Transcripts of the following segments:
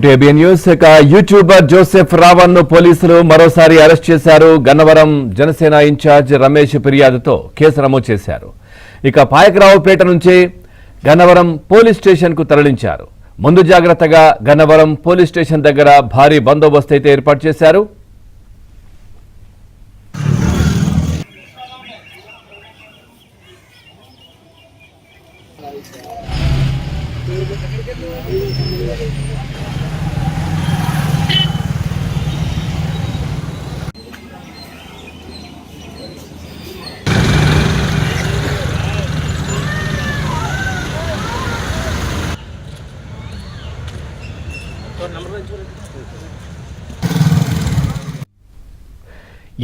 Welcome to ABN news. YouTuber Joseph Ravan ను పోలీసులు మరోసారి అరెస్ట్ చేశారు. గన్నవరం జనసేన ఇన్ఛార్జ్ రమేష్ ఫిర్యాదుతో కేసు నమోదు చేశారు. ఇక పాయకరావుపేట నుంచి గన్నవరం పోలీస్ స్టేషన్ కు తరలించారు. ముందు జాగ్రత్తగా గన్నవరం పోలీస్ స్టేషన్ దగ్గర భారీ బందోబస్తు అయితే ఏర్పాటు చేశారు.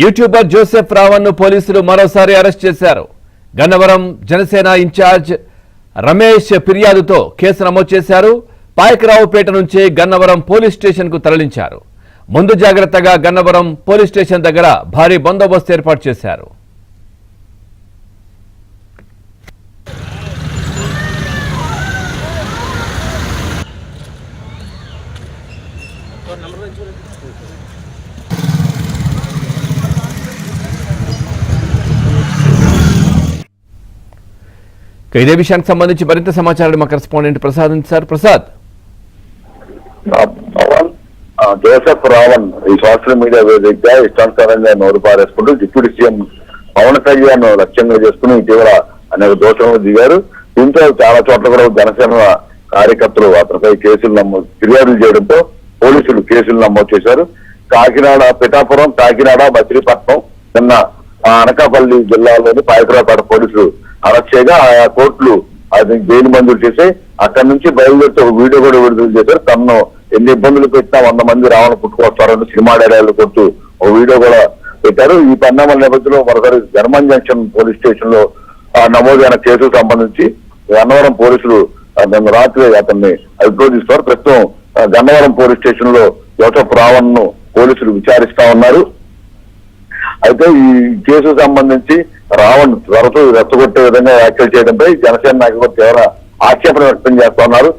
యూట్యూబర్ జోసెఫ్ రావణ్ ను పోలీసులు మరోసారి అరెస్ట్ చేశారు. గన్నవరం జనసేన ఇన్ఛార్జ్ రమేష్ ఫిర్యాదుతో కేసు నమోదు చేశారు. పాయకరావుపేట నుంచి గన్నవరం పోలీస్ స్టేషన్ కు తరలించారు. ముందు జాగ్రత్తగా గన్నవరం పోలీస్ స్టేషన్ దగ్గర భారీ బందోబస్తు ఏర్పాటు చేశారు. ఇదే విషయానికి సంబంధించి మరింత సమాచారాన్ని మా correspondent Prasad sir. Prasad, Joseph Ravan ఈ సోషల్ మీడియా వేదికగా ఇష్టానుసారంగా నోరు పారేసుకుంటూ డిప్యూటీ సీఎం పవన్ కళ్యాణ్ లక్ష్యంగా చేసుకుని ఇటీవల అనేక దోషంలో దిగారు. దీంతో చాలా చోట్ల కూడా జనసేన కార్యకర్తలు అతనిపై ఫిర్యాదులు చేయడంతో పోలీసులు కేసులు నమోదు చేశారు. కాకినాడ, పిఠాపురం, కాకినాడ, మచిలీపట్నం, నిన్న అనకాపల్లి జిల్లాలోని పాయకరావుపేట పోలీసులు అరెస్ట్ చేయగా ఆయా కోర్టులు అది బెయిల్ మంజూరు చేసి అక్కడి నుంచి బయలుదేరితే ఒక వీడియో కూడా విడుదల చేశారు. తనను ఎన్ని ఇబ్బందులు పెట్టినా 100 మంది రావణ పుట్టుకొస్తారని సినిమా డైలాగులు కొట్టు ఒక వీడియో కూడా పెట్టారు. ఈ పరిణామాల నేపథ్యంలో మరోసారి జర్మన్ జంక్షన్ పోలీస్ స్టేషన్ లో నమోదైన కేసుకు సంబంధించి గన్నవరం పోలీసులు నిన్న రాత్రి అతన్ని అదుపులో తీసుకున్నారు. ప్రస్తుతం గన్నవరం పోలీస్ స్టేషన్ లో జోసెఫ్ రావణ్ ను పోలీసులు విచారిస్తా ఉన్నారు. అయితే ఈ కేసుకు సంబంధించి రావణ్ త్వరతో రెచ్చగొట్టే విధంగా వ్యాఖ్యలు చేయడంపై జనసేన నాయకులు తీవ్ర ఆక్షేపణ వ్యక్తం చేస్తున్నారు.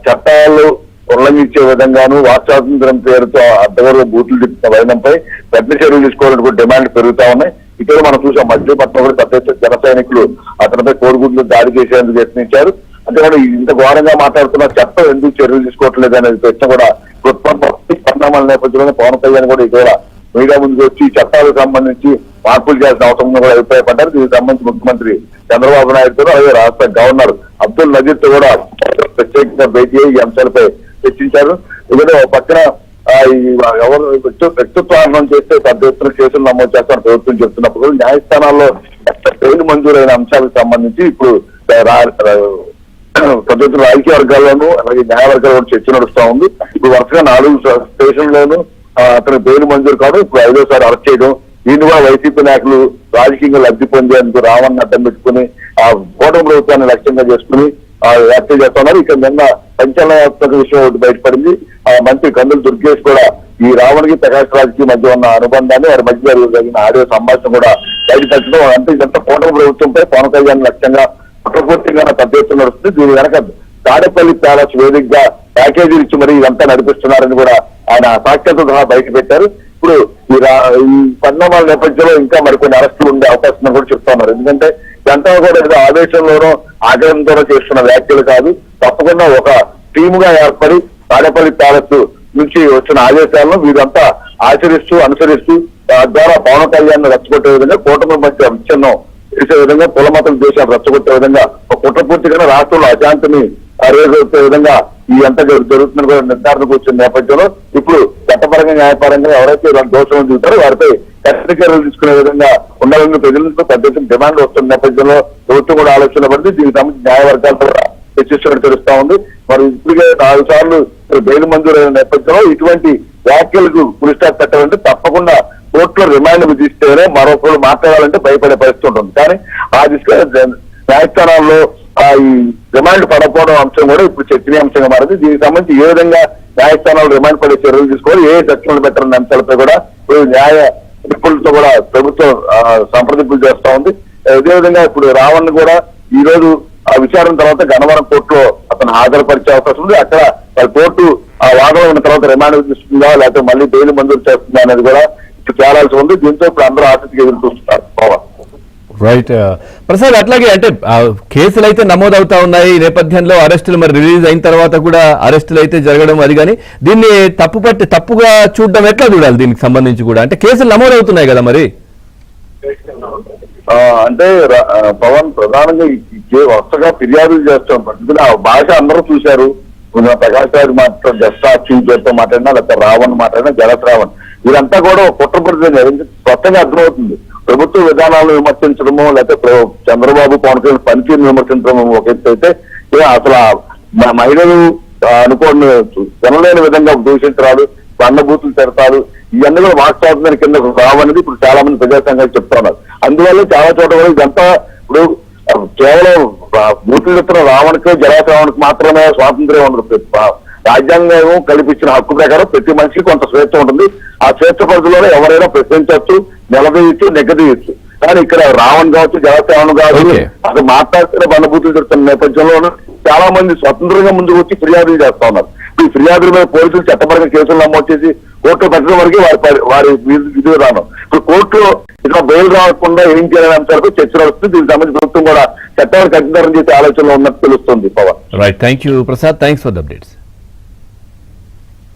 చట్టాలు ఉల్లంఘించే విధంగాను వాక్స్వాతంత్ర్యం పేరుతో అడ్డగోలు బూతులు తిప్పిన వైనంపై కఠిన చర్యలు తీసుకోవాలని డిమాండ్ పెరుగుతా ఉన్నాయి. ఇక్కడ మనం చూసాం మచిలీపట్నం కూడా పెద్ద ఎత్తున జన సైనికులు అతనిపై కోడిగుడ్లు దాడి చేసేందుకు యత్నించారు. అంటే కూడా ఇంత ఘోరంగా మాట్లాడుతున్న చట్టం ఎందుకు చర్యలు తీసుకోవట్లేదు అనేది ప్రశ్న కూడా పరిణామాల నేపథ్యంలోనే పవన్ కళ్యాణ్ కూడా ఇక్కడ మీడియా ముందుకు వచ్చి చట్టాలకు సంబంధించి మార్పులు చేయాల్సిన అవసరం కూడా అభిప్రాయపడ్డారు. దీనికి సంబంధించి ముఖ్యమంత్రి చంద్రబాబు నాయుడుతో అలాగే రాష్ట్ర గవర్నర్ అబ్దుల్ నజీర్ తో కూడా ప్రత్యేకంగా భేటీ అయ్యి ఈ అంశాలపై చర్చించారు. ఎందుకంటే ఒక పక్కన ఎవరు వ్యక్తిత్వాహనం చేస్తే పెద్ద ఎత్తున కేసులు నమోదు చేస్తారని ప్రభుత్వం చెప్తున్నప్పుడు న్యాయస్థానాల్లో బెయిల్ మంజూరైన అంశాలకు సంబంధించి ఇప్పుడు పెద్ద ఎత్తున రాజకీయ వర్గాల్లోనూ అలాగే న్యాయ వర్గాల్లో చర్చ నడుస్తా ఉంది. ఇప్పుడు వరుసగా 4 స్టేషన్లోనూ అతను బెయిల్ మంజూరు కావడం, ఇప్పుడు 5వ అరెస్ట్ చేయడం, దీన్ని కూడా వైసీపీ నాయకులు రాజకీయంగా లబ్ధి పొందేందుకు రావణ్ అడ్డం పెట్టుకుని ఆ కూటమి ప్రభుత్వాన్ని లక్ష్యంగా చేసుకుని వ్యాఖ్యలు చేస్తున్నారు. ఇక్కడ నిన్న సంచలనాత్మక విషయం ఒకటి బయటపడింది. మంత్రి కందుల దుర్గేష్ కూడా ఈ రావణ్కి ప్రకాష్ రాజ్కి మధ్య ఉన్న అనుబంధాన్ని వారి మధ్య జరిగిన ఆడియో సంభాషణ కూడా బయటపెట్టడం. అంటే ఇదంతా కూటమి ప్రభుత్వంపై పవన్ కళ్యాణ్ లక్ష్యంగా కుట్రపూర్తిగా పెద్ద ఎత్తున నడుస్తుంది. దీని వెనక తాడేపల్లి ప్యాలెస్ వేదికగా ప్యాకేజీలు ఇచ్చి మరి ఇదంతా నడిపిస్తున్నారని కూడా ఆయన సాక్ష్యాలతో సహా బయట పెట్టారు. ఇప్పుడు ఈ పరిణామాల నేపథ్యంలో ఇంకా మరికొన్ని అరెస్టులు ఉండే అవకాశం కూడా చెప్తున్నారు. ఎందుకంటే ఇదంతా కూడా ఏదో ఆవేశంలోనో ఆగ్రహంతోనో చేస్తున్న వ్యాఖ్యలు కాదు, తప్పకుండా ఒక టీమ్ గా ఏర్పడి తాడేపల్లి ప్యాలెస్ నుంచి వచ్చిన ఆదేశాలను వీరంతా ఆచరిస్తూ అనుసరిస్తూ తద్వారా పవన్ కళ్యాణ్ రెచ్చగొట్టే విధంగా కూటమి మధ్య విచ్ఛిన్నం చేసే విధంగా కులమతం దేశాలు రెచ్చగొట్టే విధంగా ఒక కుట్రపూర్తిగా రాష్ట్రంలో అశాంతిని అరేగొట్టే విధంగా ఈ అంతా జరుగుతున్న కూడా నిర్ధారణకు వచ్చిన నేపథ్యంలో ఇప్పుడు చట్టపరంగా న్యాయపరంగా ఎవరైతే దోషం దిగుతారో వారిపై కఠిన చర్యలు తీసుకునే విధంగా ఉండాలని ప్రజలతో పెద్ద ఎత్తున డిమాండ్ వస్తున్న నేపథ్యంలో ప్రభుత్వం కూడా ఆలోచన పడింది. దీనికి సంబంధించి న్యాయ వర్గాలతో కూడా చర్చిస్తున్నట్టు తెలుస్తా ఉంది. మరి ఇప్పటికే 4 సార్లు బెయిల్ మంజూరైన నేపథ్యంలో ఇటువంటి వ్యాఖ్యలకు పులి స్టాప్ పెట్టాలంటే తప్పకుండా కోర్టులో రిమాండ్ విధిస్తేనే మరొకరు మాట్లాడాలంటే భయపడే పరిస్థితి ఉంటుంది. కానీ ఆ దిశగా న్యాయస్థానాల్లో ఈ రిమాండ్ పడకపోవడం అంశం కూడా ఇప్పుడు చర్చనీయాంశంగా మారింది. దీనికి సంబంధించి ఏ విధంగా న్యాయస్థానాలు రిమాండ్ పడే చర్యలు తీసుకోవాలి, ఏ సెక్షన్లు పెట్టాలన్న అంశాలపై కూడా న్యాయ నిపుణులతో కూడా ప్రభుత్వం సంప్రదింపులు చేస్తా ఉంది. అదేవిధంగా ఇప్పుడు రావణ్ కూడా ఈ రోజు ఆ విచారణ తర్వాత గన్నవరం కోర్టులో అతను హాజరుపరిచే అవకాశం ఉంది. అక్కడ కోర్టు ఆ వాదన ఉన్న తర్వాత రిమాండ్ విధిస్తుందా లేకపోతే మళ్ళీ బెయిల్ మంజూరు చేస్తుందా అనేది కూడా ఇప్పుడు తేలాల్సి ఉంది. దీంతో ఇప్పుడు అందరూ ఆసక్తిగా ఎదురు చూస్తున్నారు. పవన్ రైట్ ప్రసాద్, అట్లాగే అంటే కేసులు అయితే నమోదవుతా ఉన్నాయి. ఈ నేపథ్యంలో అరెస్టులు మరి రిలీజ్ అయిన తర్వాత కూడా అరెస్టులు అయితే జరగడం అది, కానీ దీన్ని తప్పుగా చూడడం ఎట్లా చూడాలి? దీనికి సంబంధించి కూడా అంటే కేసులు నమోదవుతున్నాయి కదా మరి. అంటే పవన్ ప్రధానంగా వరుసగా ఫిర్యాదులు చేస్తాం. ఆ భాష అందరూ చూశారు. ప్రకాష్ రాజ్ మాట్లాడు, జస్టాతో మాట్లాడినా లేకపోతే రావణ్ మాట్లాడినా, జలత్ రావణ్ వీరంతా కూడా కుట్రపరిచయం కొత్తగా అర్థమవుతుంది. ప్రభుత్వ విధానాలను విమర్శించడమో లేకపోతే చంద్రబాబు పవన్ కళ్యాణ్ పనితీరును విమర్శించడమో ఒక ఎత్తు అయితే, అసలు మహిళలు అనుకోని తినలేని విధంగా దూషించరాలు, బండబూతులు తిడతారు, ఇవన్నీ కూడా వాస్తవాన్ని కింద రావనేది ఇప్పుడు చాలా మంది ప్రజా సంఘాలు చెప్తున్నారు. అందువల్ల చాలా చోట కూడా ఇదంతా ఇప్పుడు కేవలం బూతులు చెప్తున్న రావణ్కి జలశ్రావణ్కి మాత్రమే స్వాతంత్ర్యం ఉండదు. రాజ్యాంగం కల్పించిన హక్కు ప్రకారం ప్రతి మనిషికి కొంత స్వేచ్ఛ ఉంటుంది. ఆ స్వేచ్ఛ పరిధిలోనే ఎవరైనా ప్రశ్నించవచ్చు, నిలదీయచ్చు, నెగ్గదీయచ్చు. కానీ ఇక్కడ రావణ్ కావచ్చు, జలశ్రావణ్ కావచ్చు, అసలు మాట్లాడితే బండబూతులు చెప్తున్న నేపథ్యంలో చాలా మంది స్వతంత్రంగా ముందుకు వచ్చి ఫిర్యాదులు చేస్తా ఉన్నారు. ఈ ఫిర్యాదుల మీద పోలీసులు చట్టపరంగా కేసులు నమోదు చేసి కోర్టులో పెట్టడం వరకు వారి విధి విధానం. ఇప్పుడు కోర్టులో ఇట్లా బెయిల్ రాకుండా ఏం చేయాలని అంశాలకు చర్చ నడుస్తుంది. దీనికి సంబంధించి ప్రభుత్వం కూడా చట్టాన్ని కఠినతరం చేసే ఆలోచనలో ఉన్నట్టు తెలుస్తుంది. Pawan right, thank you Prasad, thanks for the updates.